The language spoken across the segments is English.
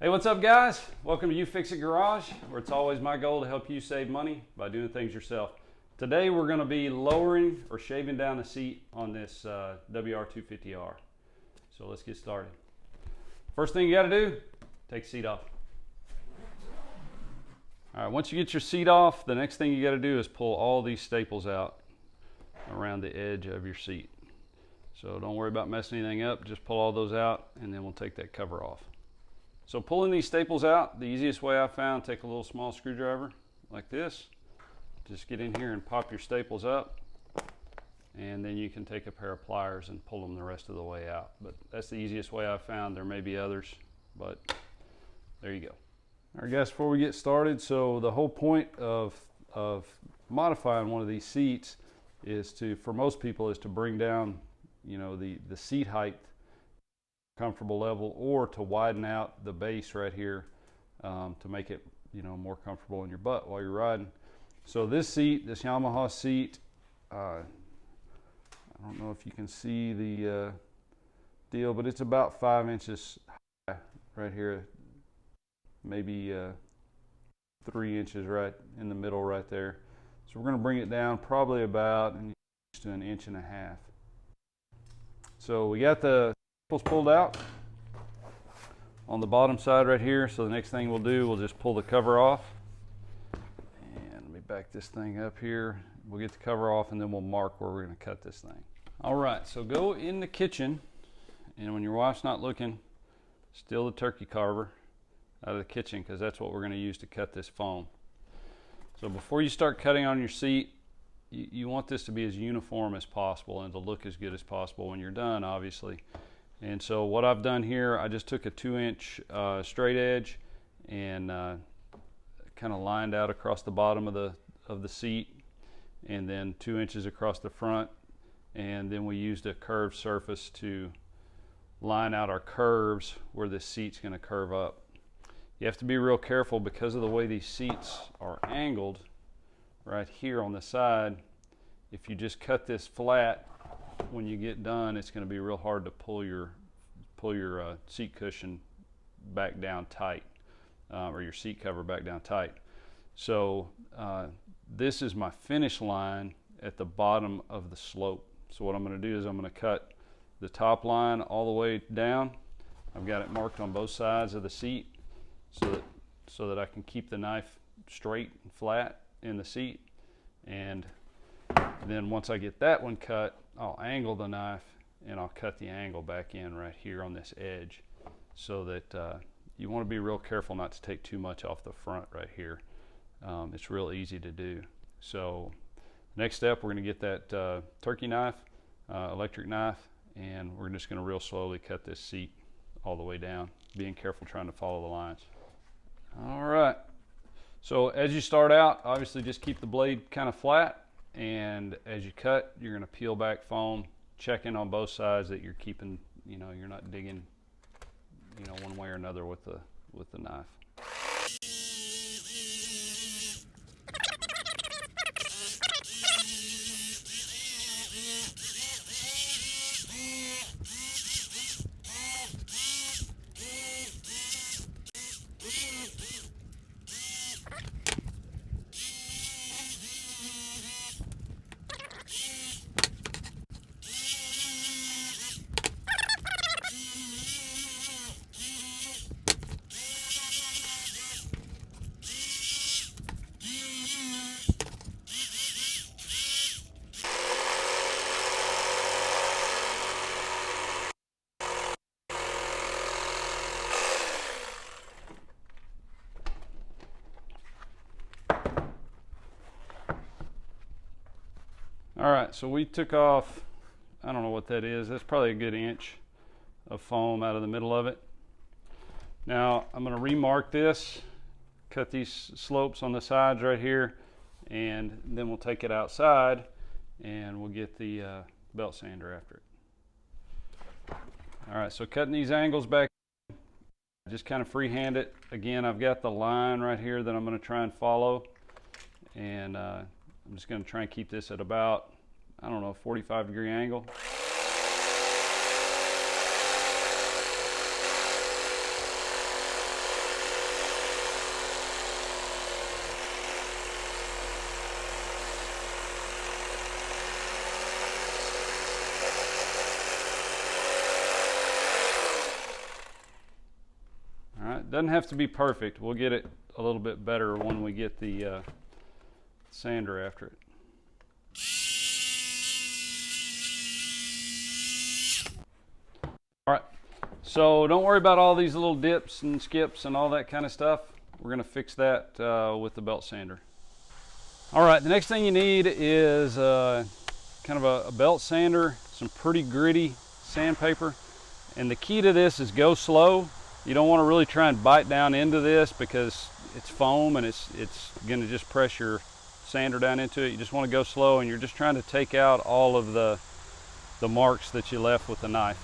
Hey, what's up guys? Welcome to You Fix It Garage, where it's always my goal to help you save money by doing things yourself. Today we're going to be lowering or shaving down the seat on this WR250R. So let's get started. First thing you got to do, take the seat off. All right, once you get your seat off, the next thing you got to do is pull all these staples out around the edge of your seat. So don't worry about messing anything up, just pull all those out and then we'll take that cover off. So pulling these staples out, the easiest way I found, take a little small screwdriver like this. Just get in here and pop your staples up, and then you can take a pair of pliers and pull them the rest of the way out. But that's the easiest way I found. There may be others, but there you go. All right guys, before we get started, so the whole point of modifying one of these seats is to, for most people, is to bring down, you know, the seat height comfortable level, or to widen out the base right here to make it, you know, more comfortable in your butt while you're riding. So this seat, this Yamaha seat, I don't know if you can see the deal, but it's about 5 inches high right here, maybe 3 inches right in the middle right there. So we're going to bring it down probably about to 1.5 inches. So we got the pulled out on the bottom side right here. So the next thing we'll do, we'll just pull the cover off, and let me back this thing up here. We'll get the cover off and then we'll mark where we're going to cut this thing. All right, so go in the kitchen, and when your wife's not looking, steal the turkey carver out of the kitchen, because that's what we're going to use to cut this foam. So before you start cutting on your seat, you want this to be as uniform as possible and to look as good as possible when you're done, obviously. And so what I've done here, I just took a 2-inch straight edge and kind of lined out across the bottom of the seat, and then 2 inches across the front, and then we used a curved surface to line out our curves where this seat's going to curve up. You have to be real careful because of the way these seats are angled right here on the side. If you just cut this flat, when you get done, it's going to be real hard to pull your seat cushion back down tight, or your seat cover back down tight. So this is my finish line at the bottom of the slope. So what I'm going to do is I'm going to cut the top line all the way down. I've got it marked on both sides of the seat so that I can keep the knife straight and flat in the seat. And then once I get that one cut, I'll angle the knife and I'll cut the angle back in right here on this edge, so that you want to be real careful not to take too much off the front right here. It's real easy to do. So next step, we're going to get that turkey knife, electric knife, and we're just going to real slowly cut this seat all the way down, being careful trying to follow the lines. All right, so as you start out, obviously just keep the blade kind of flat. And as you cut, you're going to peel back foam, checking on both sides that you're keeping, you know, you're not digging, you know, one way or another with the knife. All right, so we took off, I don't know what that is. That's probably a good inch of foam out of the middle of it. Now I'm going to remark this, cut these slopes on the sides right here, and then we'll take it outside and we'll get the belt sander after it. All right, so cutting these angles back, just kind of freehand it. Again, I've got the line right here that I'm going to try and follow, and I'm just going to try and keep this at about, I don't know, 45-degree angle. Doesn't have to be perfect. We'll get it a little bit better when we get the sander after it. All right, so don't worry about all these little dips and skips and all that kind of stuff. We're going to fix that with the belt sander. All right, the next thing you need is kind of a belt sander, some pretty gritty sandpaper. And the key to this is go slow. You don't want to really try and bite down into this because it's foam and it's going to just press your sander down into it. You just want to go slow, and you're just trying to take out all of the marks that you left with the knife.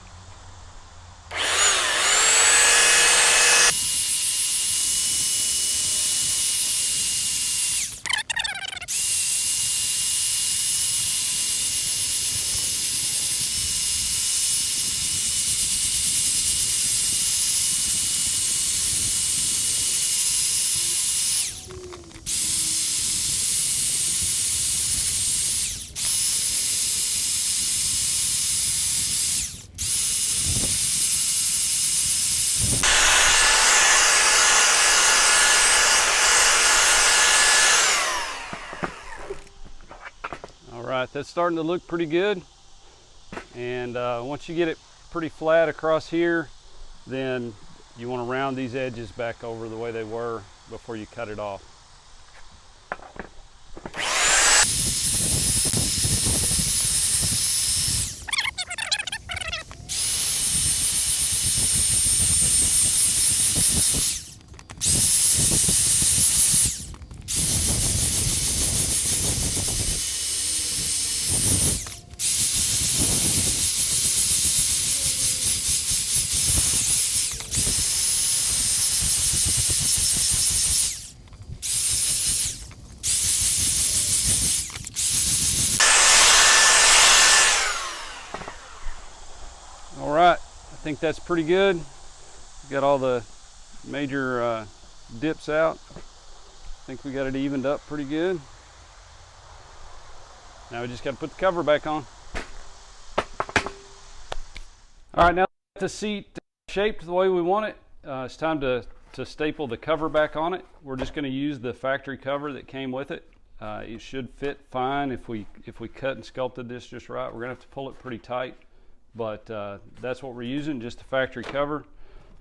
Alright, that's starting to look pretty good, and once you get it pretty flat across here, then you want to round these edges back over the way they were before you cut it off. All right, I think that's pretty good. Got all the major dips out. I think we got it evened up pretty good. Now we just got to put the cover back on. All right, now the seat shaped the way we want it. It's time to staple the cover back on it. We're just going to use the factory cover that came with it. It should fit fine if we cut and sculpted this just right. We're going to have to pull it pretty tight, but that's what we're using, just a factory cover.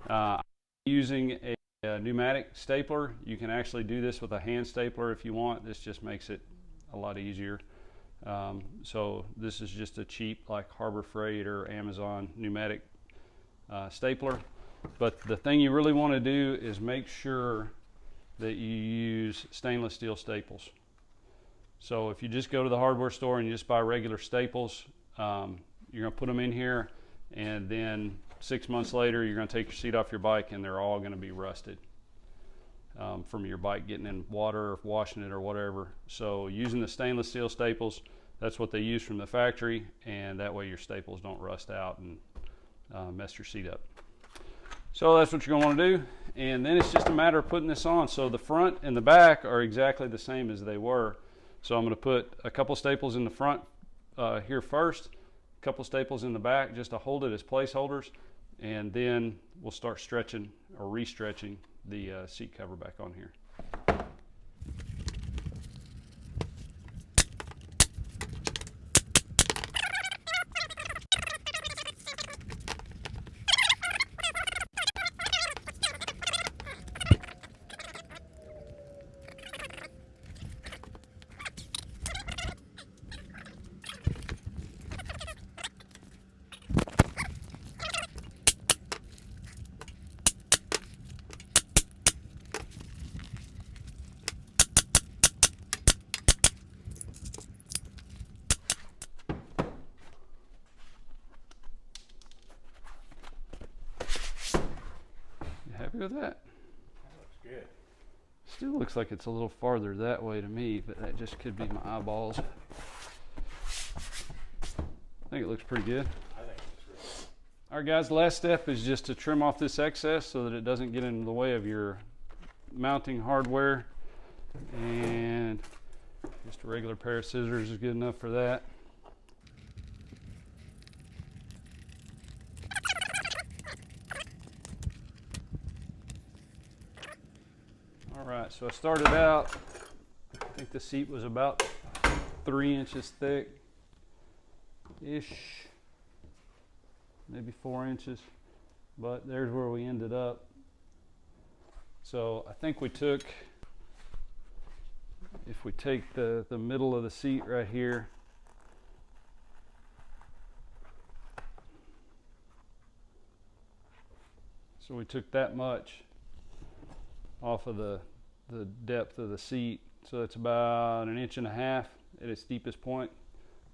I'm using a pneumatic stapler. You can actually do this with a hand stapler if you want. This just makes it a lot easier. So this is just a cheap, like Harbor Freight or Amazon pneumatic stapler. But the thing you really want to do is make sure that you use stainless steel staples. So if you just go to the hardware store and you just buy regular staples, you're going to put them in here, and then 6 months later you're going to take your seat off your bike and they're all going to be rusted from your bike getting in water or washing it or whatever. So using the stainless steel staples, that's what they use from the factory, and that way your staples don't rust out and mess your seat up. So that's what you're going to want to do, and then it's just a matter of putting this on. So the front and the back are exactly the same as they were. So I'm going to put a couple staples in the front here first, a couple staples in the back just to hold it as placeholders, and then we'll start stretching or re-stretching the seat cover back on here. Happy with that? That looks good. Still looks like it's a little farther that way to me, but that just could be my eyeballs. I think it looks pretty good. I think it looks really good. All right, guys, the last step is just to trim off this excess so that it doesn't get in the way of your mounting hardware. And just a regular pair of scissors is good enough for that. All right, so I started out, I think the seat was about 3 inches thick-ish, maybe 4 inches, but there's where we ended up. So I think we took, if we take the middle of the seat right here, so we took that much off of the depth of the seat. So it's about 1.5 inches at its deepest point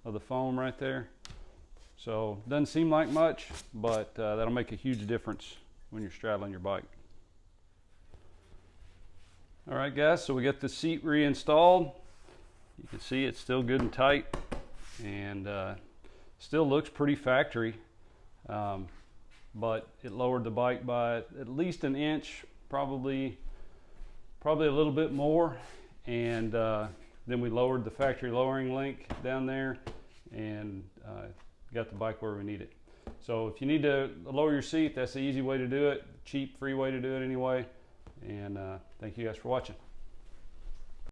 of the foam right there. So doesn't seem like much, but that'll make a huge difference when you're straddling your bike. All right guys, so we got the seat reinstalled. You can see it's still good and tight, and still looks pretty factory, but it lowered the bike by at least 1 inch, probably a little bit more, and then we lowered the factory lowering link down there and got the bike where we need it. So if you need to lower your seat, that's the easy way to do it, cheap, free way to do it anyway. And thank you guys for watching.